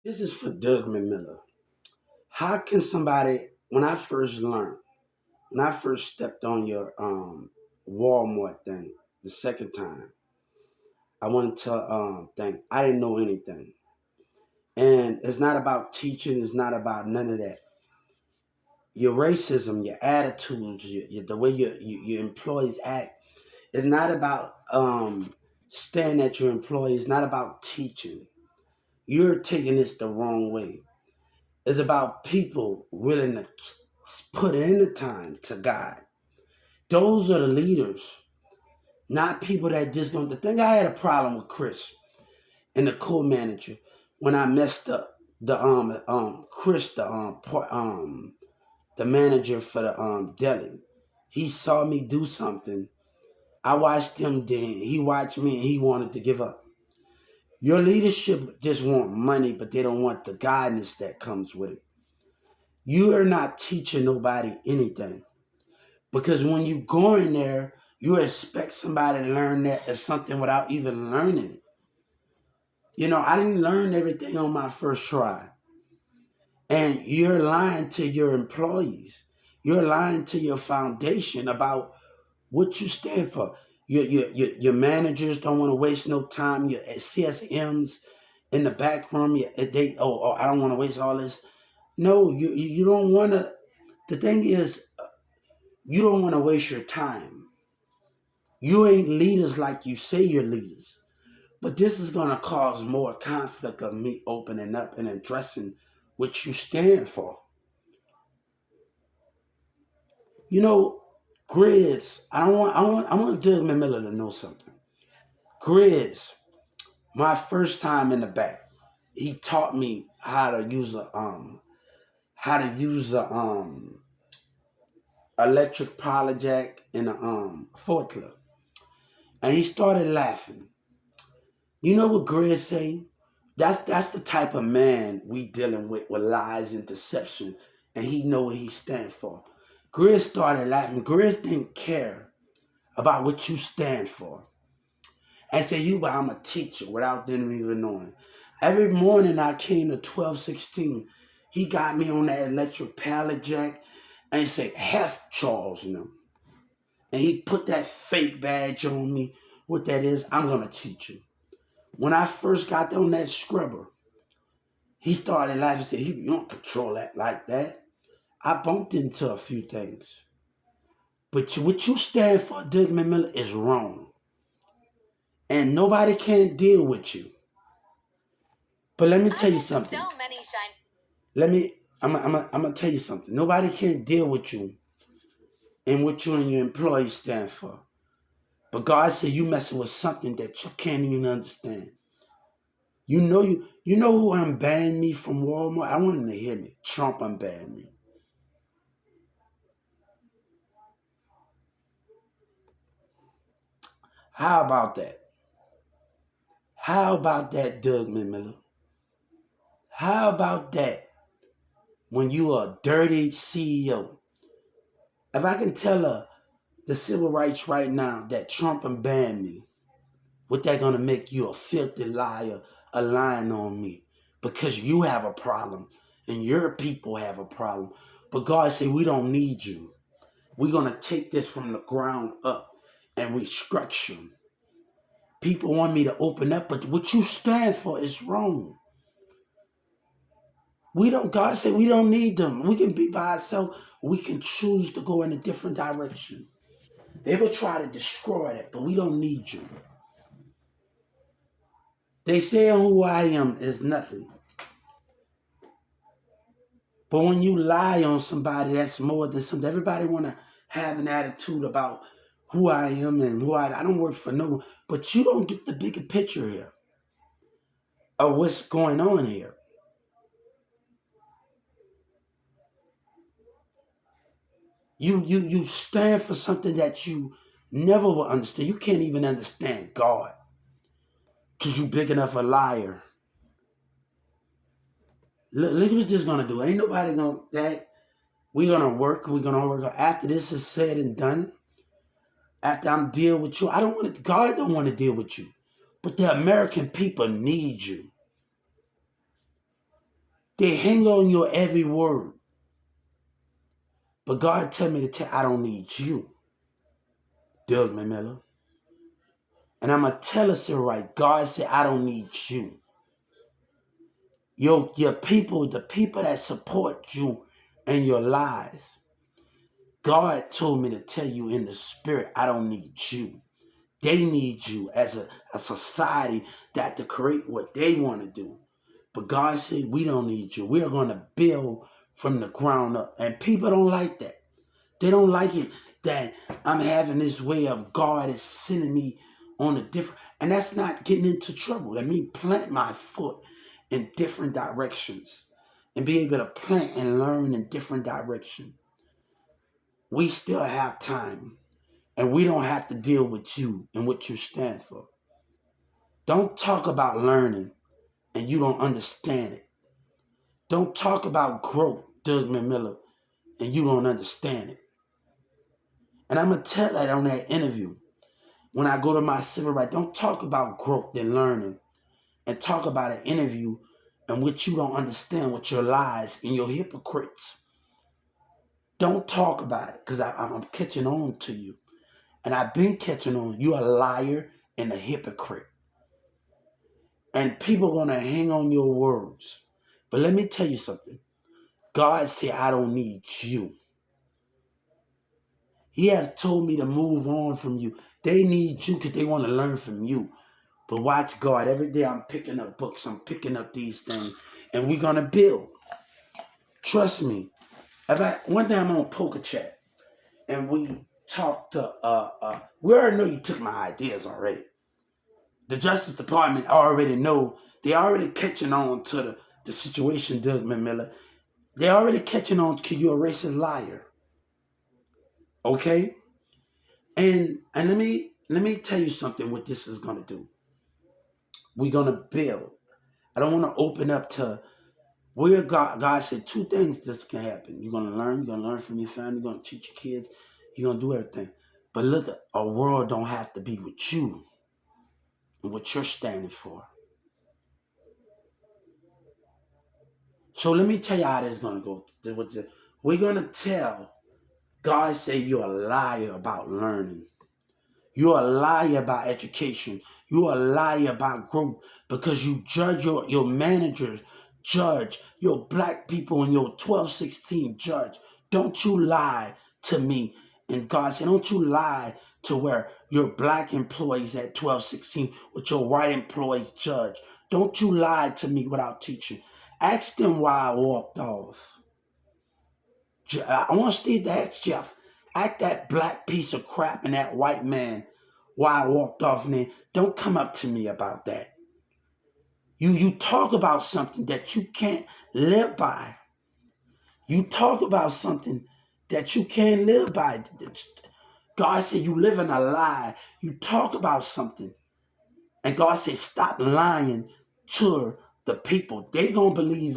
This is for Doug McMillan. How can somebody, when I first stepped on your Walmart thing the second time, I wanted to think I didn't know anything. And it's not about teaching, it's not about none of that. Your racism, your attitudes, the way your employees act, it's not about staring at your employees, it's not about teaching. You're taking this the wrong way. It's about people willing to put in the time to God. Those are the leaders, not people that just going to think. I had a problem with Chris and the co-manager when I messed up Chris the manager for the deli. He saw me do something. I watched him then. He watched me and he wanted to give up. Your leadership just want money, but they don't want the guidance that comes with it. You are not teaching nobody anything. Because when you go in there, you expect somebody to learn that as something without even learning it. I didn't learn everything on my first try. And you're lying to your employees. You're lying to your foundation about what you stand for. Your managers don't want to waste no time. Your CSMs in the back room, I don't want to waste all this. No, you don't want to. The thing is, you don't want to waste your time. You ain't leaders like you say you're leaders. But this is going to cause more conflict of me opening up and addressing what you stand for. You know, Grizz, I want Doug Miller to know something. Grizz, my first time in the back, he taught me how to use a electric power jack and a forklift. And he started laughing. You know what Grizz say? That's the type of man we dealing with lies and deception, and he know what he stand for. Grizz started laughing. Grizz didn't care about what you stand for. And say but I'm a teacher without them even knowing. Every morning I came to 1216, he got me on that electric pallet jack and he said, Hef Charles, And he put that fake badge on me. What that is, I'm gonna teach you. When I first got on that scrubber, he started laughing and said, you don't control that like that. I bumped into a few things. But what you stand for, Doug McMillan, is wrong. And nobody can deal with you. But let me tell you something. Let me, I'm gonna tell you something. Nobody can deal with you and what you and your employees stand for. But God said you messing with something that you can't even understand. You know who unbanned me from Walmart? I want him to hear me. Trump unbanned me. How about that? How about that, Doug McMillan? How about that when you are a dirty CEO? If I can tell the civil rights right now that Trump unbanned me, what that gonna make you a filthy liar, a lying on me? Because you have a problem and your people have a problem. But God said, we don't need you. We're gonna take this from the ground up and restructure. People want me to open up, but what you stand for is wrong. God said we don't need them. We can be by ourselves. We can choose to go in a different direction. They will try to destroy that, but we don't need you. They say who I am is nothing. But when you lie on somebody, that's more than something. Everybody want to have an attitude about who I am and I don't work for no one. But you don't get the bigger picture here of what's going on here. You stand for something that you never will understand. You can't even understand God because you big enough a liar. Look what this gonna do. Ain't nobody gonna that. We're gonna work. We're gonna work. After this is said and done, after I'm deal with you, I don't want to. God don't want to deal with you, but the American people need you. They hang on your every word. But God tell me to tell I don't need you, Doug Miller. And I'm going to tell us it right. God said, I don't need you. Your people, the people that support you and your lies. God told me to tell you in the spirit, I don't need you. They need you as a society that to create what they want to do. But God said, we don't need you. We are going to build from the ground up. And people don't like that. They don't like it that I'm having this way of God is sending me on a different, and that's not getting into trouble. That means plant my foot in different directions and be able to plant and learn in different directions. We still have time and we don't have to deal with you and what you stand for. Don't talk about learning and you don't understand it. Don't talk about growth, Doug Miller, and you don't understand it. And I'm going to tell that on that interview. When I go to my civil rights, don't talk about growth and learning and talk about an interview in which you don't understand what your lies and your hypocrites. Don't talk about it because I'm catching on to you. And I've been catching on. You're a liar and a hypocrite. And people are going to hang on your words. But let me tell you something. God said, I don't need you. He has told me to move on from you. They need you because they want to learn from you. But watch God. Every day I'm picking up books. I'm picking up these things. And we're going to build. Trust me. One day I'm on Poker Chat. And we talked to, we already know you took my ideas already. The Justice Department already know. They already catching on to the situation, Doug Miller. They already catching on because you're a racist liar. Okay? And let me tell you something what this is going to do. We're going to build. I don't want to open up to where God said two things this can happen. You're going to learn from your family, you're going to teach your kids, you're going to do everything. But look, a world don't have to be with you and what you're standing for. So let me tell you how this is going to go. We're going to tell God say you're a liar about learning. You're a liar about education. You're a liar about growth because you judge your managers, judge your black people in your 1216 judge. Don't you lie to me. And God said, don't you lie to where your black employees at 1216 with your white employees judge. Don't you lie to me without teaching. Ask them why I walked off. I want Steve to ask Jeff. Ask that black piece of crap and that white man why I walked off and then don't come up to me about that. You talk about something that you can't live by. You talk about something that you can't live by. God said you live in a lie. You talk about something. And God said stop lying to the people. They gonna believe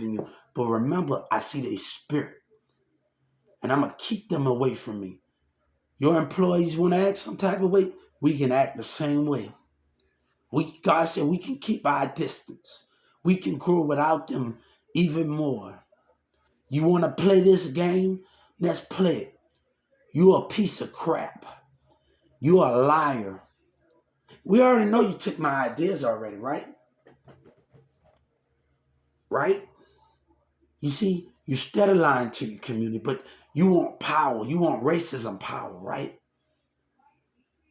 in you. But remember, I see their spirit. And I'm gonna keep them away from me. Your employees want to act some type of way, we can act the same way. God said we can keep our distance. We can grow without them even more. You want to play this game? Let's play it. You're a piece of crap. You're a liar. We already know you took my ideas already, right? Right? You see, you steady lying to your community, but you want power. You want racism power, right?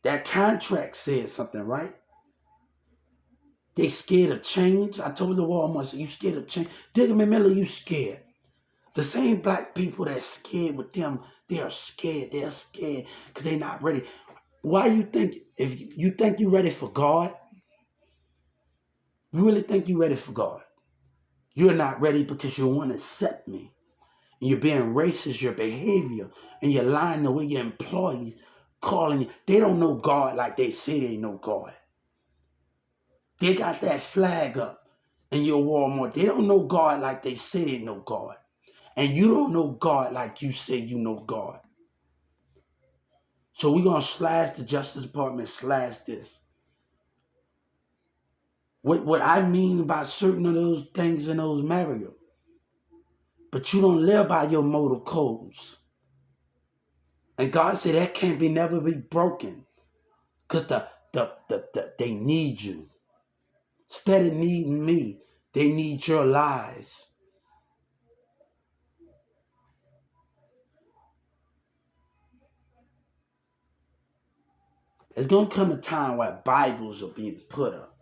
That contract said something, right? They scared of change. I told the Walmart, you scared of change. Digger Miller, you scared. The same black people that's scared with them, they are scared. They're scared because they're not ready. Why you think, if you think you're ready for God, you really think you're ready for God? You're not ready because you want to accept me. And you're being racist, your behavior, and you're lying the way your employees calling you. They don't know God like they say they know God. They got that flag up in your Walmart. They don't know God like they say they know God. And you don't know God like you say you know God. So we're going to slash the Justice Department, slash this. what I mean by certain of those things in those marriages. But you don't live by your moral codes. And God said that can't be never be broken. Because they need you. Instead of needing me, they need your lies. There's going to come a time where Bibles are being put up.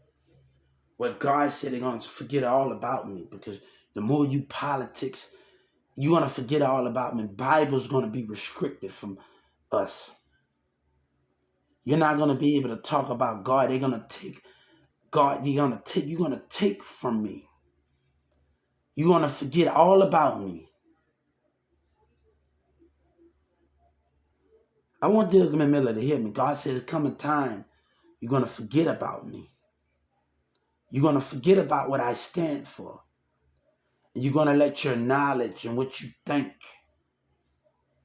Where God said they're going to forget all about me. Because the more you politics, you're going to forget all about me. Bible's going to be restricted from us. You're not going to be able to talk about God. They're going to take God. You're going to take from me. You're going to forget all about me. I want Desmond Miller to hear me. God says, come a time, you're going to forget about me. You're going to forget about what I stand for. And you're going to let your knowledge and what you think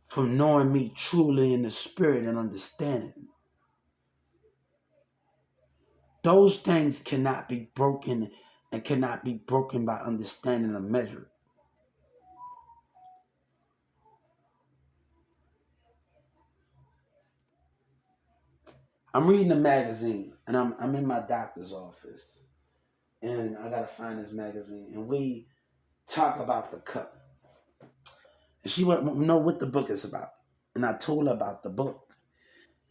from knowing me truly in the spirit and understanding me. Those things cannot be broken and cannot be broken by understanding a measure. I'm reading a magazine and I'm in my doctor's office. And I got to find this magazine. And we talk about the cup. And she wanted to know what the book is about. And I told her about the book.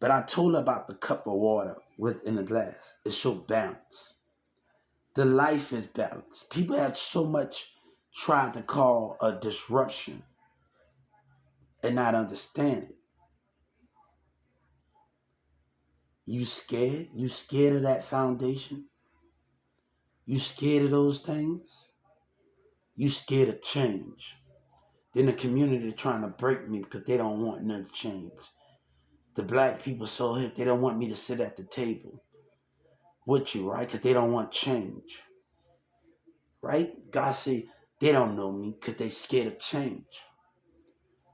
But I told her about the cup of water within a glass. It showed balance. The life is balanced. People have so much tried to call a disruption and not understand it. You scared? You scared of that foundation? You scared of those things? You scared of change? Then the community trying to break me because they don't want none to change. The black people so hip, they don't want me to sit at the table with you, right? Because they don't want change, right? God said they don't know me because they scared of change.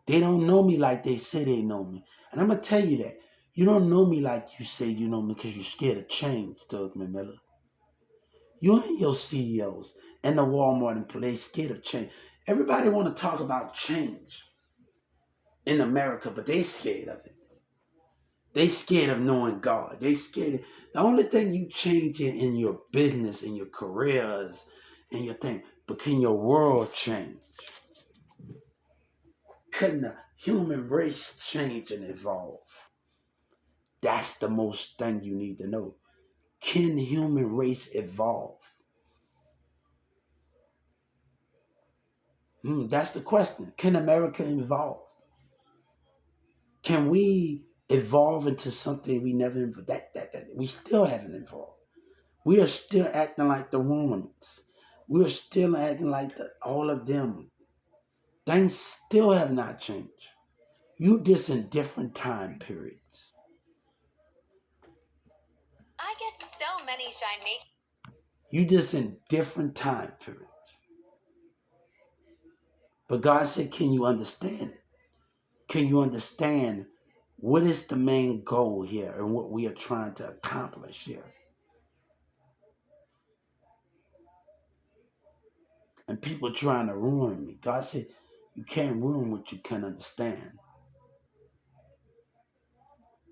They don't know me like they say they know me. And I'm going to tell you that. You don't know me like you say you know me because you're scared of change, Doug Miller. You and your CEOs and the Walmart employees scared of change. Everybody want to talk about change in America, but they scared of it. They scared of knowing God. They scared. The only thing you change in your business, in your careers, in your thing, but can your world change? Can the human race change and evolve? That's the most thing you need to know. Can the human race evolve? That's the question. Can America evolve? Can we evolve into something we never that we still haven't evolved? We are still acting like the Romans. We are still acting like all of them. Things still have not changed. You just in different time periods. I get so many shine me. You just in different time periods. But God said, can you understand it? Can you understand what is the main goal here and what we are trying to accomplish here? And people trying to ruin me. God said, you can't ruin what you can't understand.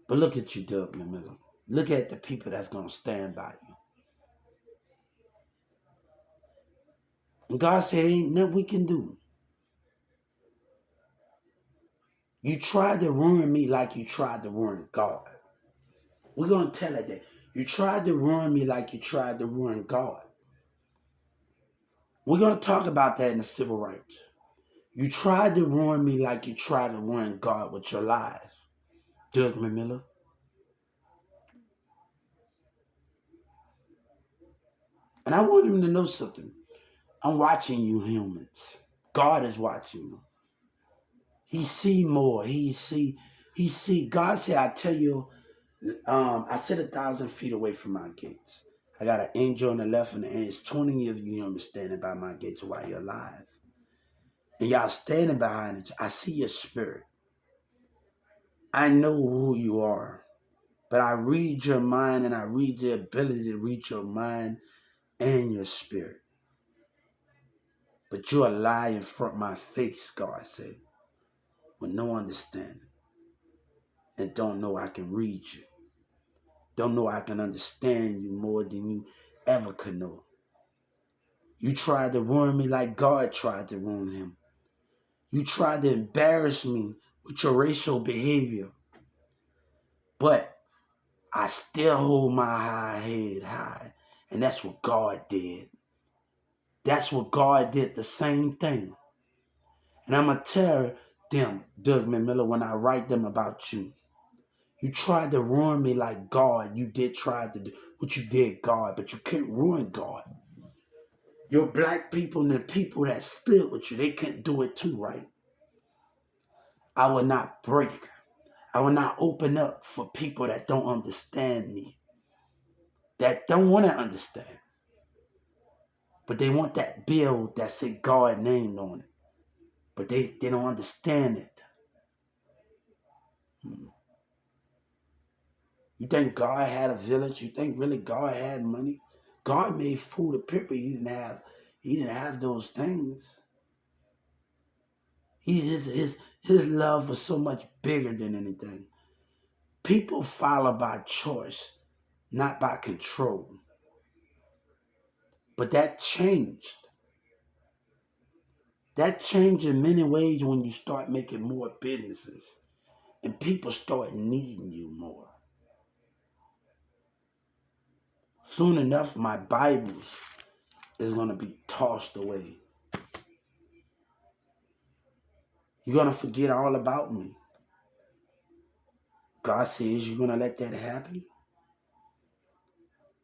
But look at you, Dublin Miller. Look at the people that's going to stand by you. And God said, ain't nothing we can do. You tried to ruin me like you tried to ruin God. We're going to tell it that. You tried to ruin me like you tried to ruin God. We're going to talk about that in the civil rights. You tried to ruin me like you tried to ruin God with your lies, Doug Miller. And I want him to know something. I'm watching you humans. God is watching you. He see more. He see. God said, I tell you, I sit 1,000 feet away from my gates. I got an angel on the left and the angel. It's 20 of you humans standing by my gates while you're alive. And y'all standing behind it. I see your spirit. I know who you are. But I read your mind and I read the ability to read your mind and your spirit. But you're a lie in front of my face, God said, with no understanding. And don't know I can read you. Don't know I can understand you more than you ever could know. You tried to ruin me like God tried to ruin him. You tried to embarrass me with your racial behavior. But I still hold my high head high. And that's what God did. That's what God did, the same thing. And I'm going to tell them, Doug McMillan, when I write them about you. You tried to ruin me like God. You did try to do what you did, God, but you couldn't ruin God. Your black people and the people that stood with you, they couldn't do it too, right? I will not break. I will not open up for people that don't understand me, that don't want to understand. But they want that bill that said God named on it. But they don't understand it. You think God had a village? You think really God had money? God made food of people. He didn't have those things. His love was so much bigger than anything. People follow by choice, not by control. But that changed. That changed in many ways when you start making more businesses and people start needing you more. Soon enough, my Bibles is going to be tossed away. You're going to forget all about me. God says you're going to let that happen.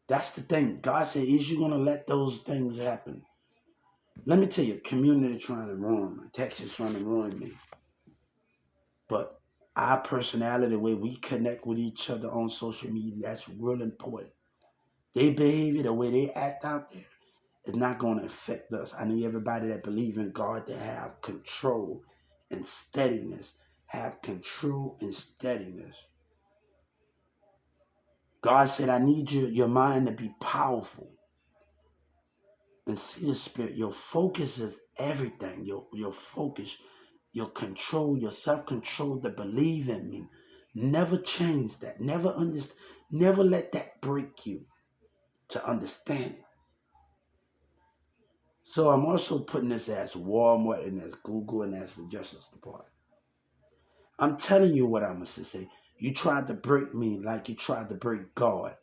That's the thing. God said, is you going to let those things happen? Let me tell you, community trying to ruin me. Texas trying to ruin me. But our personality, the way we connect with each other on social media, that's real important. Their behavior, the way they act out there, is not going to affect us. I need everybody that believe in God to have control and steadiness. Have control and steadiness. God said, I need your mind to be powerful. And see the spirit. Your focus is everything. Your focus, your control, your self-control to believe in me. Never change that. Never let that break you to understand it. So I'm also putting this as Walmart and as Google and as the Justice Department. I'm telling you what I must say. You tried to break me like you tried to break God.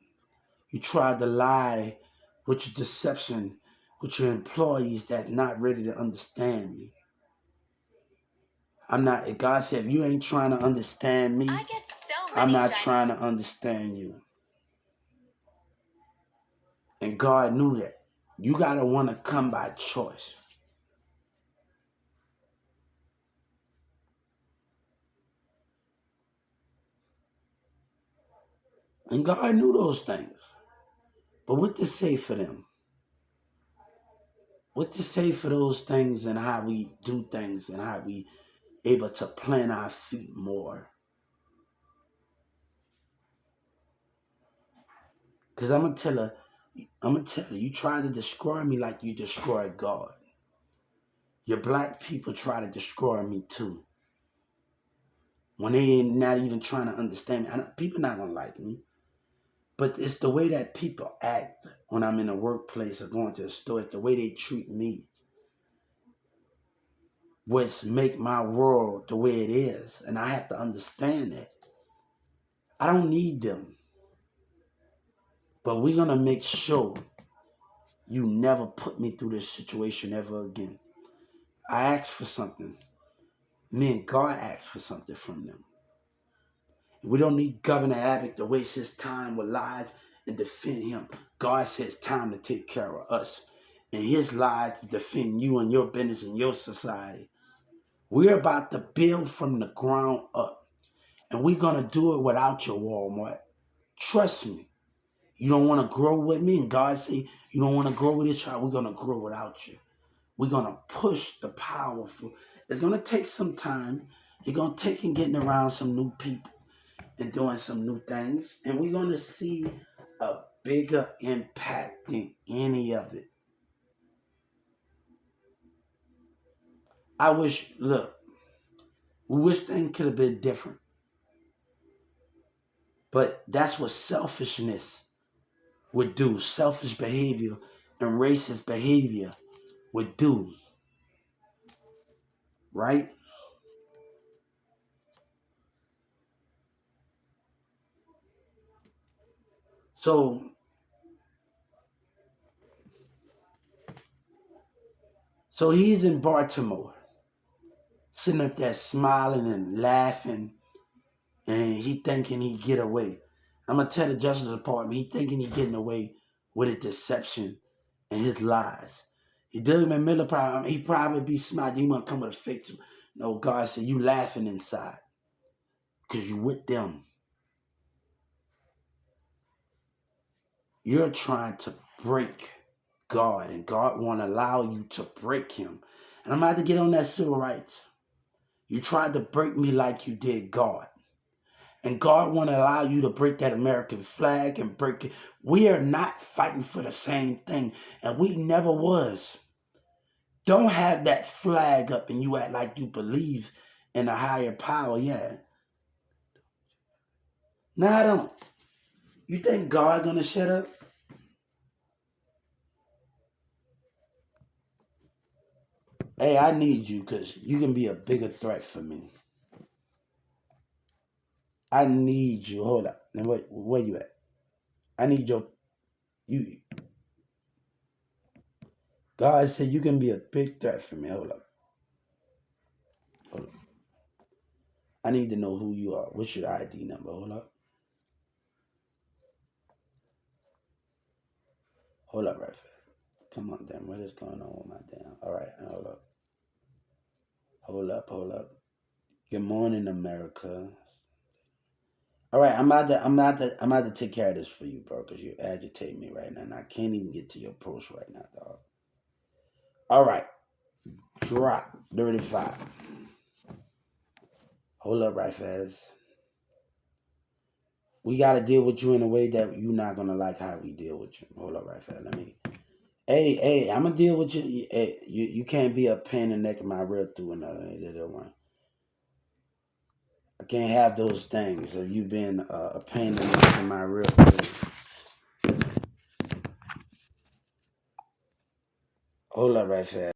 You tried to lie with your deception with your employees that's not ready to understand me. God said, if you ain't trying to understand me, I'm not trying to understand you. And God knew that. You got to want to come by choice. And God knew those things. But what to say for them? What to say for those things and how we do things and how we able to plant our feet more? Because I'm going to tell you, you try to destroy me like you destroyed God. Your black people try to destroy me too. When they ain't not even trying to understand me. People not going to like me. But it's the way that people act when I'm in a workplace or going to a store, the way they treat me, which make my world the way it is. And I have to understand that. I don't need them. But we're going to make sure you never put me through this situation ever again. I asked for something. Me and God asked for something from them. We don't need Governor Abbott to waste his time with lies and defend him. God says time to take care of us. And his lies to defend you and your business and your society. We're about to build from the ground up. And we're going to do it without your Walmart. Trust me. You don't want to grow with me? And God say you don't want to grow with each other? We're going to grow without you. We're going to push the powerful. It's going to take some time. It's going to take in getting around some new people and doing some new things. And we're going to see a bigger impact than any of it. I wish, look, we wish things could have been different. But that's what selfishness would do. Selfish behavior and racist behavior would do. Right? So he's in Baltimore, sitting up there smiling and laughing, and he thinking he get away. I'm gonna tell the Justice Department he thinking he getting away with a deception and his lies. He Douglas Miller probably he probably be smart. He want to come with a fake. No, God said you laughing inside because you with them. You're trying to break God, and God won't allow you to break him. And I'm about to get on that civil rights. You tried to break me like you did God. And God won't allow you to break that American flag and break it. We are not fighting for the same thing, and we never was. Don't have that flag up and you act like you believe in a higher power. Yeah. No, I don't. You think God gonna shut up? Hey, I need you because you can be a bigger threat for me. I need you. Hold up. Now, where you at? I need you. God said you can be a big threat for me. Hold up. Hold up. I need to know who you are. What's your ID number? Hold up. Hold up, right fast. Come on, damn. What is going on with my damn? All right, hold up. Hold up, hold up. Good morning, America. All right, I'm about to take care of this for you, bro, because you agitate me right now, and I can't even get to your post right now, dog. All right, drop 35. Hold up, right fast. We got to deal with you in a way that you're not gonna like how we deal with you. Hold up, right fast. Let me. Hey, I'm gonna deal with you. Hey, you can't be a pain in the neck of my rib through another little one. I can't have those things of you being a pain in the neck of my rib. Hold up, right fast.